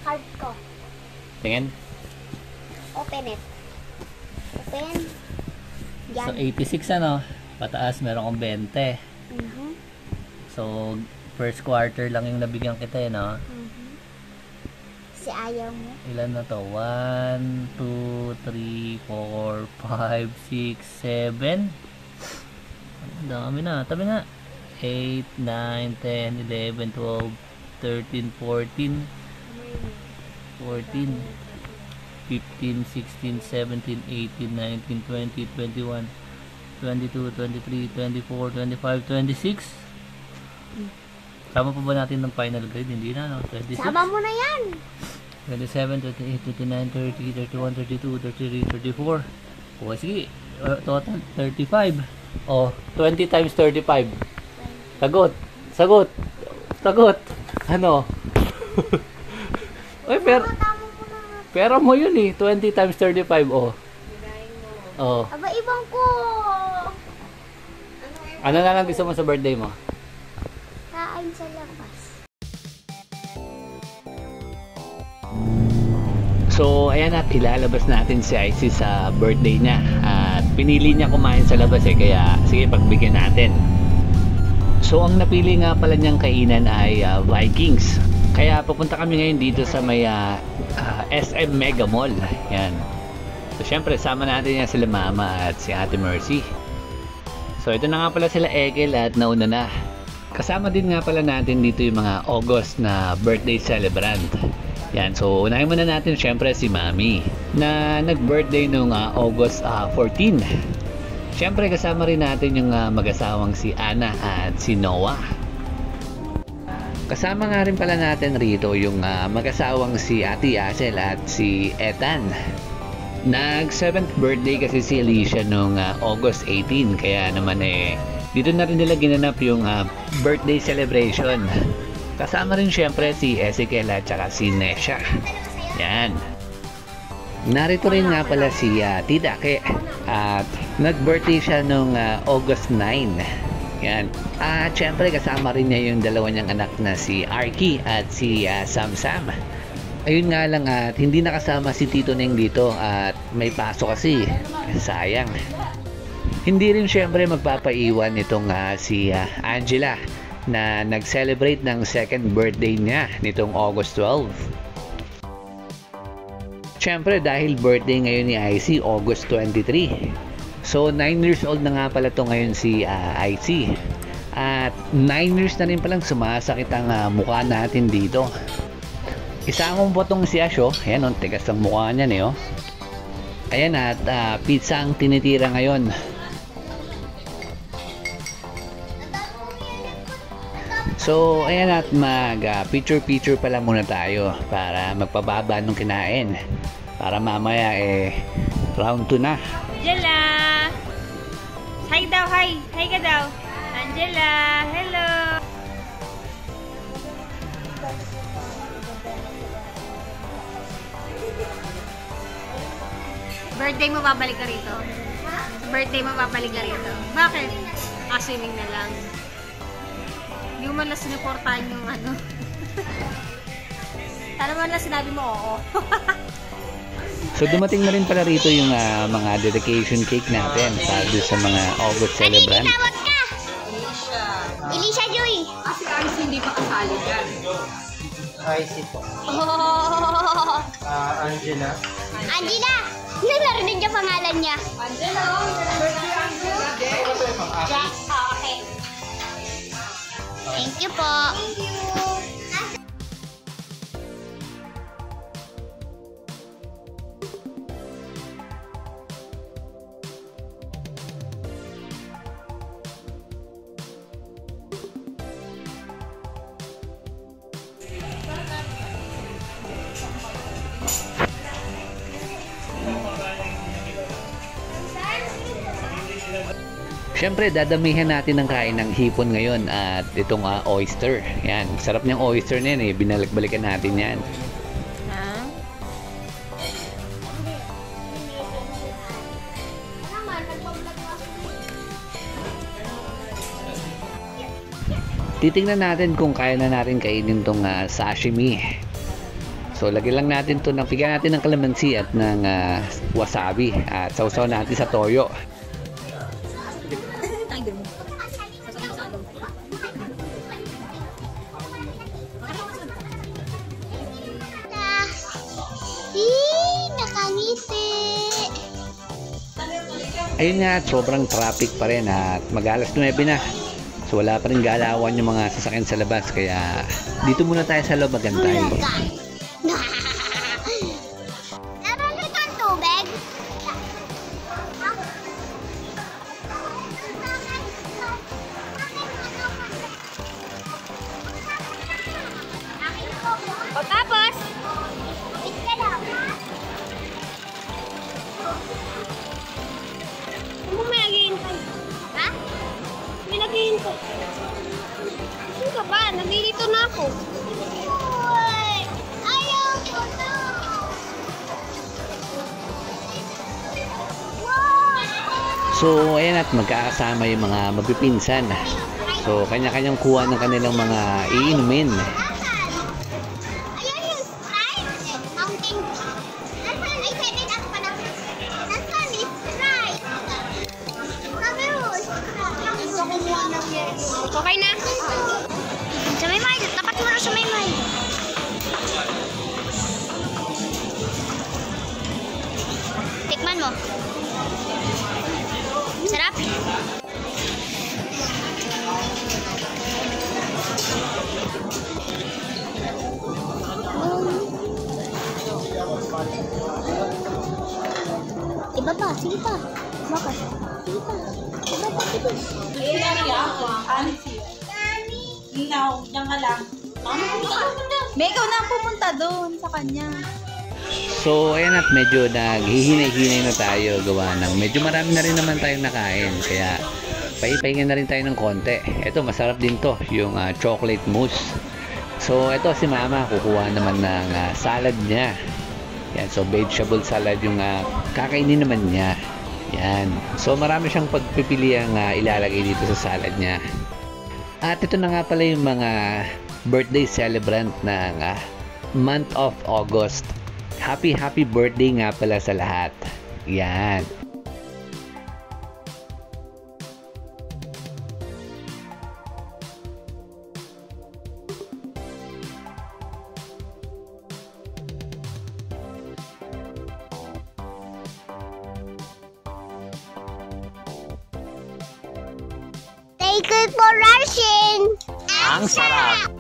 card ko. Tingin. Open it. Open. Yan. So 86 ano? Pataas meron kong 20. So first quarter lang yung nabigyan kita eh, no? Si ayaw mo. Ilan na to? 1, 2, 3, 4, 5, 6, 7. Ang dami na. Tabi nga. 8, 9, 10, 11, 12, 13, 14, 15, 16, 17, 18, 19, 20, 21, 22, 23, 24, 25, 26. Sama pa ba natin ng final grade? Hindi na, no? 26. Sama mo na yan. 27, 28, 29, 30, 31, 32, 33, 34. O, sige. Total, 35. O, 20 times 35. Sagot. Sagot. Sagot. Ano? Uy, pero mo yun eh. 20 times 35. O. O. Aba, ibang ko. Ano na lang gusto mo sa birthday mo? Kain sa labas. So, ayan at ilalabas natin si Icy sa birthday niya. At pinili niya kumain sa labas eh. Kaya, sige, pagbigyan natin. So, ang napili nga pala niyang kainan ay Vikings. Kaya pupunta kami ngayon dito sa may SM Mega Mall. Yan. So, syempre, sama natin yan sila Mama at si Ate Mercy. So, ito na nga pala sila Ekel at nauna na. Kasama din nga pala natin dito yung mga August na birthday celebrant. Yan, so unahin muna natin syempre si Mami na nag-birthday nung August 14. Syempre kasama rin natin yung mag-asawang si Ana at si Noah. Kasama nga rin pala natin rito yung mag-asawang si Ate Asel at si Ethan. Nag 7th birthday kasi si Alicia nung August 18, kaya naman dito na rin nila ginanap yung birthday celebration. Kasama rin syempre si Ezekiel at saka si Nesha. Yan. Narito rin nga pala si Tita Ke at nag-birthday siya nung August 9. Yan. At syempre kasama rin niya yung dalawa niyang anak na si Arky at si Sam Sam. Ayun nga lang at hindi nakasama si Tito Neng dito at may pasok kasi. Sayang. Hindi rin syempre magpapaiwan itong si Angela na nag-celebrate ng 2nd birthday niya nitong August 12. Syempre dahil birthday ngayon ni Icy, August 23. So 9 years old na nga pala to ngayon si Icy. At 9 years na rin palang sumasakit ang mukha natin dito. Isama mo po itong si Asho. Ayan, tigas ang mukha niya niyo. Ayan at pizza ang tinitira ngayon. So, ayan at picture-picture pala muna tayo para magpababa nung kinain. Para mamaya round 2 na. Angela! Hi daw, hi! Hi ka daw! Angela! Hello! Birthday mo babalik ka rito? Birthday mo babalik ka rito? Bakit? Swimming na lang. Hindi mo man lang sinuportahan yung ano. Sana man lang sinabi mo oo. So dumating na rin pala rito yung mga dedication cake natin para sa mga August celebrant. Tawag ka! Elisha Joy! Si Icy hindi pa kasali dyan. Icy po. Angela. Angela! Narinig niya pangalan niya. Angela! Jack. Okay. Thank you po. Siyempre, dadamihan natin ng kain ng hipon ngayon at itong oyster. Yan, sarap niyang oyster na yan binalik-balikan natin yan. Titingnan natin kung kaya na natin kainin itong sashimi. So lagyan lang natin to bigyan natin ng kalamansi at ng wasabi at sausaw natin sa toyo. Nakangisi. Ayun nga, sobrang traffic pa rin at mag-alas 9 na. So wala pa rin galawan yung mga sasakyan sa labas kaya dito muna tayo sa loob magantay. Meron dito ang tubig? O tapos? Ika lang. Ano may naghihintay? Ha? May naghihintay. Sino ka ba? Nalilito na ako. Uy! Ayaw ko na! So ayan at magkakasama yung mga magpipinsan. So kanya-kanyang kuha ng kanilang mga iinumin. Ayan yung Sprite. Mountain. Nasaan? Ay, 7 up pa na. Nasaan is Sprite? Kamerus. Gusto ko muna ng yelo. Okay na? Sa may may. Tapat mo na sa may may. Tikman mo. Sarap. Iba pa, sige pa. Bakit? Sige pa. Iba pa. No, diyan ka lang. May ikaw na ang pumunta doon sa kanya. So ayan at medyo naghihinay-hinay na tayo gawa ng medyo marami na rin naman tayong nakain kaya paipahinga na rin tayo ng konti. Ito masarap din to yung chocolate mousse. So ito si mama kukuha naman ng salad niya. Yan, so vegetable salad yung kakainin naman niya. Yan. So marami siyang pagpipiliang ilalagay dito sa salad niya. At ito na nga pala yung mga birthday celebrant ng month of August. Happy birthday nga pala sa lahat. Yan. Thank you for rushing. Ang sarap!